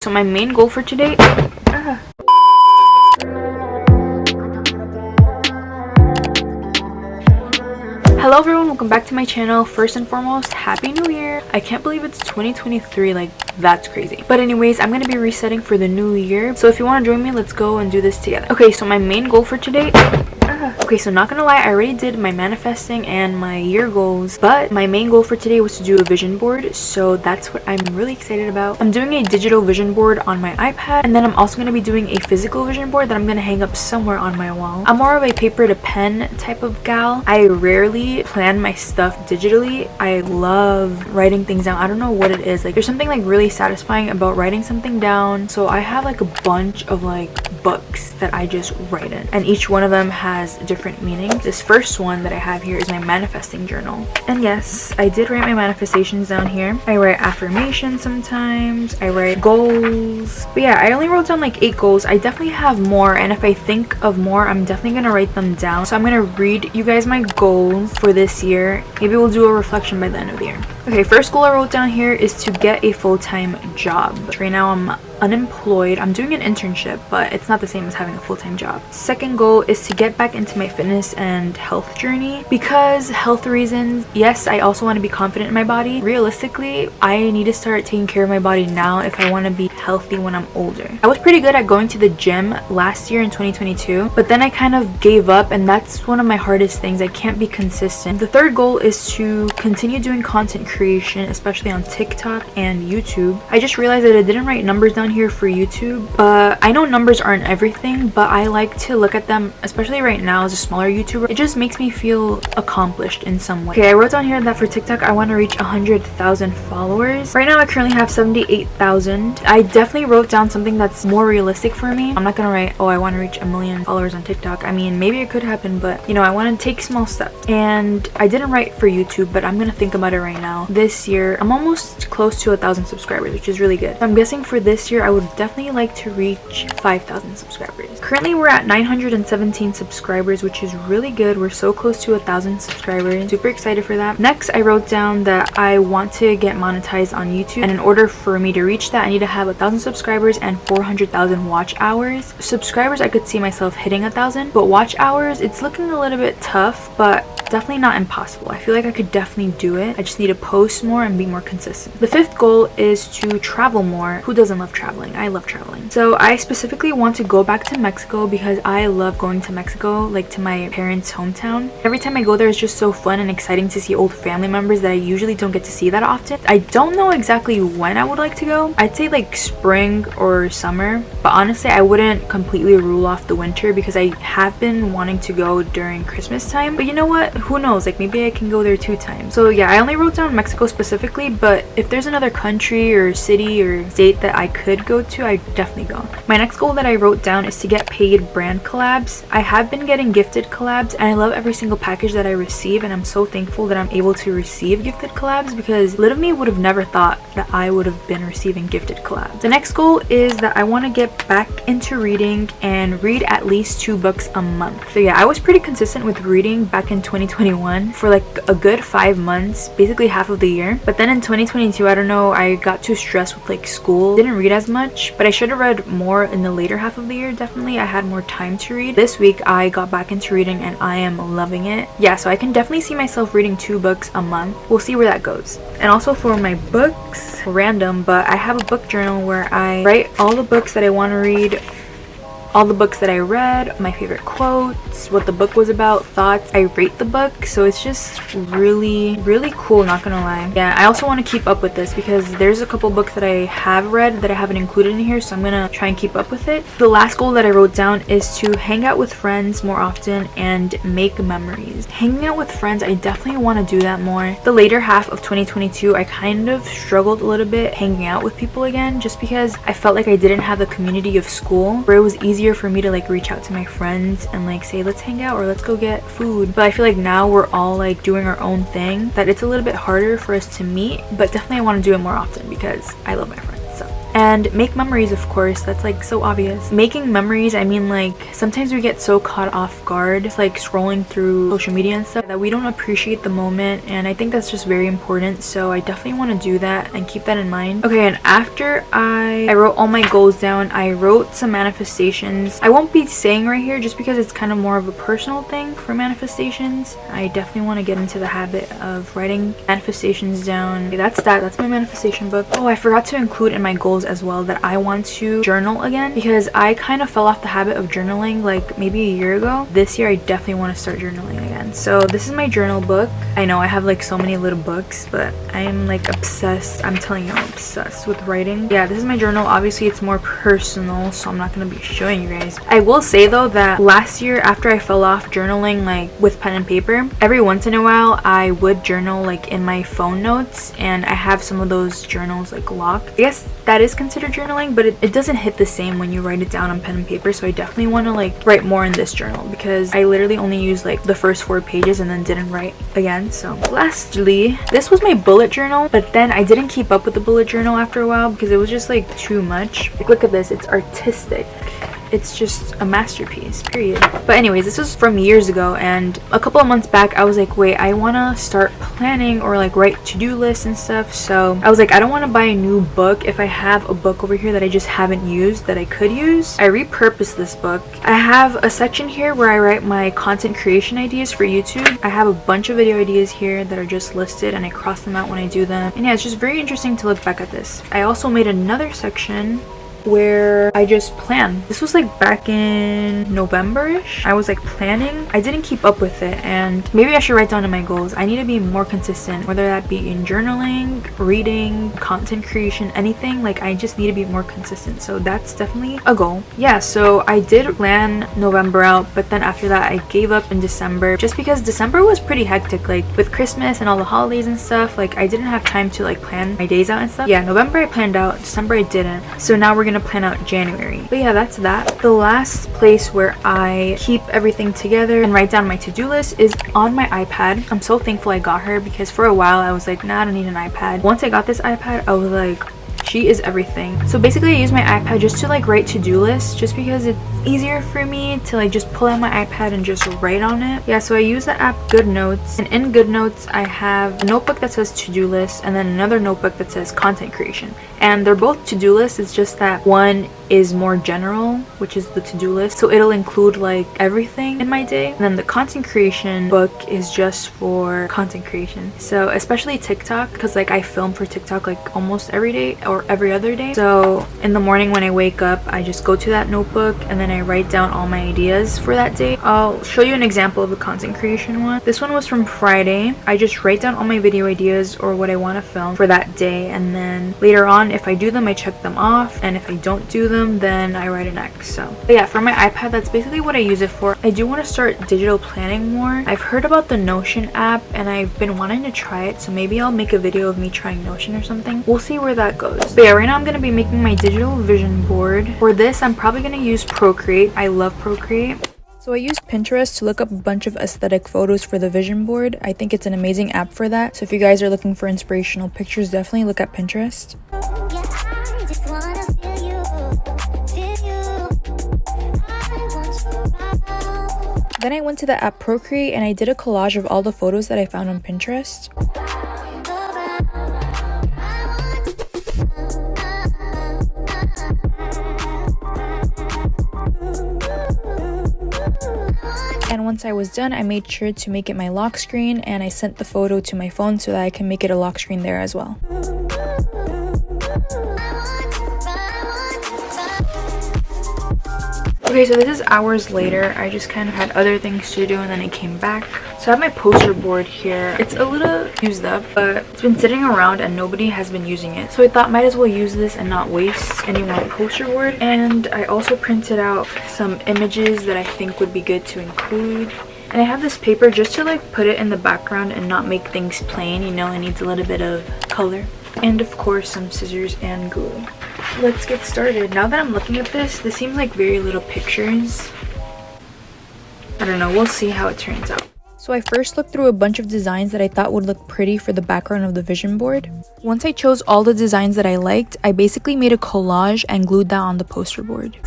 So my main goal for today Hello everyone, welcome back to my channel. First and foremost, Happy New Year. I can't believe it's 2023, like that's crazy. But anyways, I'm gonna be resetting for the new year. So if you want to join me, let's go and do this together. Okay, so my main goal for today okay, so not gonna lie, I already did my manifesting and my year goals, but my main goal for today was to do a vision board, so that's what I'm really excited about. I'm doing a digital vision board on my iPad, and then I'm also gonna be doing a physical vision board that I'm gonna hang up somewhere on my wall. I'm more of a paper to pen type of gal. I rarely plan my stuff digitally. I love writing things down. I don't know what it is. Like, there's something like really satisfying about writing something down. So I have like a bunch of like books that I just write in, and each one of them has different meanings. This first one that I have here is my manifesting journal, and yes, I did write my manifestations down here. I write affirmations sometimes, I write goals, but yeah, I only wrote down like 8 goals. I definitely have more, and if I think of more, I'm definitely gonna write them down. So I'm gonna read you guys my goals for this year. Maybe we'll do a reflection by the end of the year. Okay, first goal I wrote down here is to get a full-time job. Right now I'm unemployed. I'm doing an internship, but it's not the same as having a full-time job. Second goal is to get back into my fitness and health journey because health reasons. Yes, I also want to be confident in my body. Realistically, I need to start taking care of my body now if I want to be healthy when I'm older. I was pretty good at going to the gym last year in 2022, but then I kind of gave up, and that's one of my hardest things. I can't be consistent. The third goal is to continue doing content creation, especially on TikTok and YouTube. I just realized that I didn't write numbers down here for YouTube, but I know numbers aren't everything, but I like to look at them, especially right now as a smaller YouTuber. It just makes me feel accomplished in some way. Okay, I wrote down here that for TikTok I want to reach 100,000 followers. Right now I currently have 78,000. I definitely wrote down something that's more realistic for me. I'm not gonna write, oh, I want to reach 1 million followers on TikTok. I mean, maybe it could happen, but you know, I want to take small steps. And I didn't write for YouTube, but I'm gonna think about it right now. This year I'm almost close to 1,000 subscribers, which is really good. I'm guessing for this year I would definitely like to reach 5,000 subscribers. Currently we're at 917 subscribers, which is really good. We're so close to 1,000 subscribers. Super excited for that. Next, I wrote down that I want to get monetized on YouTube, and in order for me to reach that, I need to have 1,000 subscribers and 400,000 watch hours. Subscribers, I could see myself hitting 1,000, but watch hours, it's looking a little bit tough, but definitely not impossible. I feel like I could definitely do it. I just need to post more and be more consistent. The fifth goal is to travel more. Who doesn't love traveling? I love traveling. So I specifically want to go back to Mexico because I love going to Mexico, like to my parents' hometown. Every time I go there, it's just so fun and exciting to see old family members that I usually don't get to see that often. I don't know exactly when I would like to go. I'd say like spring or summer, but honestly I wouldn't completely rule off the winter because I have been wanting to go during Christmas time. But you know what? Who knows? Like, maybe I can go there 2 times. So yeah, I only wrote down Mexico specifically, but if there's another country or city or state that I could go to, I'd definitely go. My next goal that I wrote down is to get paid brand collabs. I have been getting gifted collabs, and I love every single package that I receive, and I'm so thankful that I'm able to receive gifted collabs because little me would have never thought that I would have been receiving gifted collabs. The next goal is that I want to get back into reading and read at least 2 books a month. So yeah, I was pretty consistent with reading back in 2021 for like a good 5 months, basically half of the year. But then in 2022, I don't know, I got too stressed with like school, didn't read as much, but I should have read more in the later half of the year. Definitely I had more time to read. This week I got back into reading and I am loving it. Yeah, so I can definitely see myself reading 2 books a month. We'll see where that goes. And also for my books, random, but I have a book journal where I write all the books that I want to read, all the books that I read, my favorite quotes, what the book was about, thoughts. I rate the book, so it's just really cool, not gonna lie. Yeah, I also want to keep up with this because there's a couple books that I have read that I haven't included in here, so I'm gonna try and keep up with it. The last goal that I wrote down is to hang out with friends more often and make memories. Hanging out with friends, I definitely want to do that more. The later half of 2022, I kind of struggled a little bit hanging out with people again, just because I felt like I didn't have the community of school where it was easier for me to like reach out to my friends and like say, let's hang out or let's go get food. But I feel like now we're all like doing our own thing, that it's a little bit harder for us to meet, but definitely I want to do it more often because I love my friends. So and make memories, of course. That's like so obvious. Making memories, I mean, like sometimes we get so caught off guard, like scrolling through social media and stuff, that we don't appreciate the moment, and I think that's just very important. So I definitely want to do that and keep that in mind. Okay, and after I wrote all my goals down, I wrote some manifestations. I won't be saying right here just because it's kind of more of a personal thing for manifestations. I definitely want to get into the habit of writing manifestations down. Okay, that's my manifestation book. Oh, I forgot to include in my goals as well that I want to journal again, because I kind of fell off the habit of journaling like maybe a year ago. This year I definitely want to start journaling again. So this is my journal book. I know I have like so many little books, but I am like obsessed. I'm telling you, I'm obsessed with writing. Yeah, this is my journal. Obviously it's more personal, so I'm not going to be showing you guys. I will say though that last year, after I fell off journaling like with pen and paper, every once in a while I would journal like in my phone notes, and I have some of those journals like locked. I guess that is considered journaling, but it doesn't hit the same when you write it down on pen and paper. So I definitely want to like write more in this journal, because I literally only used like the first 4 pages and then didn't write again. So lastly, this was my bullet journal, but then I didn't keep up with the bullet journal after a while because it was just like too much. Like, look at this, it's artistic. It's just a masterpiece, period. But anyways, this was from years ago, and a couple of months back I was like, wait, I want to start planning or like write to-do lists and stuff. So I was like, I don't want to buy a new book if I have a book over here that I just haven't used that I could use. I repurposed this book. I have a section here where I write my content creation ideas for YouTube. I have a bunch of video ideas here that are just listed, and I cross them out when I do them. And yeah, it's just very interesting to look back at this. I also made another section where I just plan. This was like back in November-ish. I was like planning. I didn't keep up with it, and maybe I should write down in my goals. I need to be more consistent, whether that be in journaling, reading, content creation, anything. Like, I just need to be more consistent. So that's definitely a goal. Yeah, so I did plan November out, but then after that I gave up in December, just because December was pretty hectic, like with Christmas and all the holidays and stuff. Like, I didn't have time to like plan my days out and stuff. Yeah, November I planned out, December I didn't. So now we're gonna plan out January. But yeah, that's that. The last place where I keep everything together and write down my to-do list is on my iPad. I'm so thankful I got her, because for a while I was like, nah, I don't need an iPad. Once I got this iPad, I was like, she is everything. So basically I use my iPad just to like write to-do lists, just because it's easier for me to like just pull out my iPad and just write on it. Yeah, so I use the app Good Notes, and in Good Notes I have a notebook that says to-do list and then another notebook that says content creation, and they're both to-do lists. It's just that one is more general, which is the to-do list, so it'll include like everything in my day, and then the content creation book is just for content creation. So especially TikTok, because like I film for TikTok like almost every day or every other day. So in the morning when I wake up, I just go to that notebook and then I write down all my ideas for that day. I'll show you an example of a content creation one. This one was from Friday. I just write down all my video ideas or what I want to film for that day, and then later on, if I do them, I check them off, and if I don't do them, then I write an X. So but yeah, for my iPad, that's basically what I use it for. I do want to start digital planning more. I've heard about the Notion app and I've been wanting to try it, so maybe I'll make a video of me trying Notion or something. We'll see where that goes. But yeah, right now I'm going to be making my digital vision board. For this, I'm probably going to use Procreate. I love Procreate. So I used Pinterest to look up a bunch of aesthetic photos for the vision board. I think it's an amazing app for that. So if you guys are looking for inspirational pictures, definitely look at Pinterest. Then I went to the app Procreate and I did a collage of all the photos that I found on Pinterest. And once I was done, I made sure to make it my lock screen, and I sent the photo to my phone so that I can make it a lock screen there as well. Okay, so this is hours later. I just kind of had other things to do and then I came back. So I have my poster board here. It's a little used up, but it's been sitting around and nobody has been using it. So I thought might as well use this and not waste any more poster board. And I also printed out some images that I think would be good to include. And I have this paper just to like put it in the background and not make things plain, you know, it needs a little bit of color. And of course some scissors and glue. Let's get started. Now that I'm looking at this seems like very little pictures. I don't know, we'll see how it turns out. So I first looked through a bunch of designs that I thought would look pretty for the background of the vision board. Once I chose all the designs that I liked, I basically made a collage and glued that on the poster board.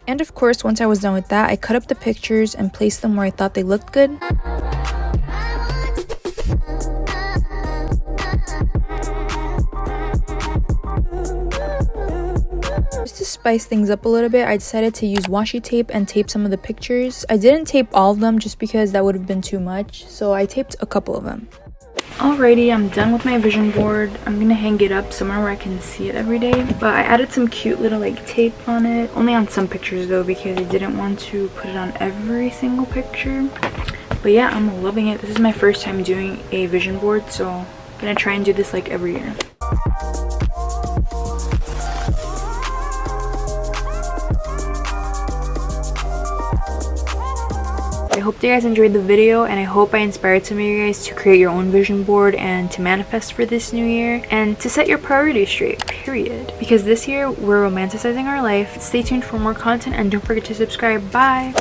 And of course, once I was done with that, I cut up the pictures and placed them where I thought they looked good. Just to spice things up a little bit, I decided to use washi tape and tape some of the pictures. I didn't tape all of them just because that would have been too much, so I taped a couple of them. Alrighty, I'm done with my vision board. I'm gonna hang it up somewhere where I can see it every day. But I added some cute little like tape on it. Only on some pictures though, because I didn't want to put it on every single picture. But yeah, I'm loving it. This is my first time doing a vision board, so I'm gonna try and do this like every year. I hope you guys enjoyed the video, and I hope I inspired some of you guys to create your own vision board and to manifest for this new year and to set your priorities straight, period. Because this year we're romanticizing our life. Stay tuned for more content and don't forget to subscribe. Bye!